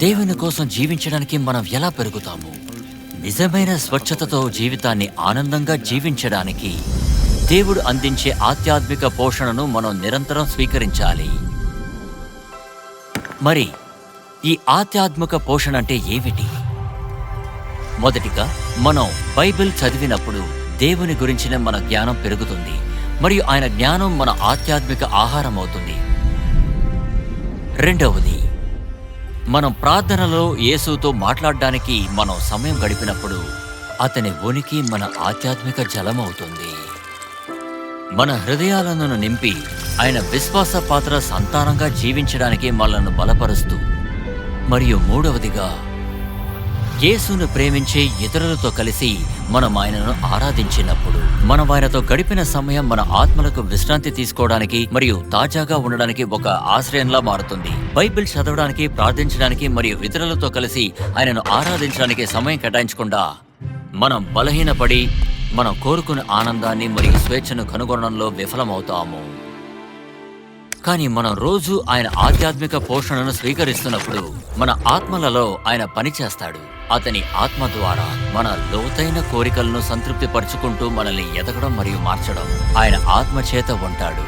దేవుని కోసం జీవించడానికి మనం ఎలా పెరుగుతాము? నిజమైన స్వచ్ఛతతో జీవితాన్ని ఆనందంగా జీవించడానికి దేవుడు అందించే ఆధ్యాత్మిక పోషణను మనం నిరంతరం స్వీకరించాలి. మరి ఈ ఆధ్యాత్మిక పోషణ అంటే ఏమిటి? మొదటిగా, మనం బైబిల్ చదివినప్పుడు దేవుని గురించిన మన జ్ఞానం పెరుగుతుంది మరియు ఆయన జ్ఞానం మన ఆధ్యాత్మిక ఆహారం అవుతుంది. రెండవది, మనం ప్రార్థనలో యేసుతో మాట్లాడడానికి మనం సమయం గడిపినప్పుడు అతని ఉనికి మన ఆధ్యాత్మిక జలం అవుతుంది. మన హృదయాలను నింపి ఆయన విశ్వాస పాత్ర సంతానంగా జీవించడానికి మనల్ని బలపరుస్తూ, మరియు మూడవదిగా, యేసును ప్రేమించే ఇతరులతో కలిసి మనం ఆయనను ఆరాధించినప్పుడు మనం ఆయనతో గడిపిన సమయం మన ఆత్మలకు విశ్రాంతి తీసుకోవడానికి మరియు తాజాగా ఉండడానికి ఒక ఆశ్రయంలా మారుతుంది. బైబిల్ చదవడానికి, ప్రార్థించడానికి మరియు ఇతరులతో కలిసి ఆయనను ఆరాధించడానికి సమయం కేటాయించకుండా మనం బలహీనపడి మనం కోరుకున్న ఆనందాన్ని మరియు స్వేచ్ఛను కనుగొనడంలో విఫలమవుతాము. కానీ మనం రోజు ఆయన ఆధ్యాత్మిక పోషణను స్వీకరిస్తున్నప్పుడు మన ఆత్మలలో ఆయన పనిచేస్తాడు. అతని ఆత్మ ద్వారా మన లోతైన కోరికలను సంతృప్తి పరుచుకుంటూ మనల్ని ఎదగడం మరియు మార్చడం ఆయన ఆత్మ చేత ఉంటాడు.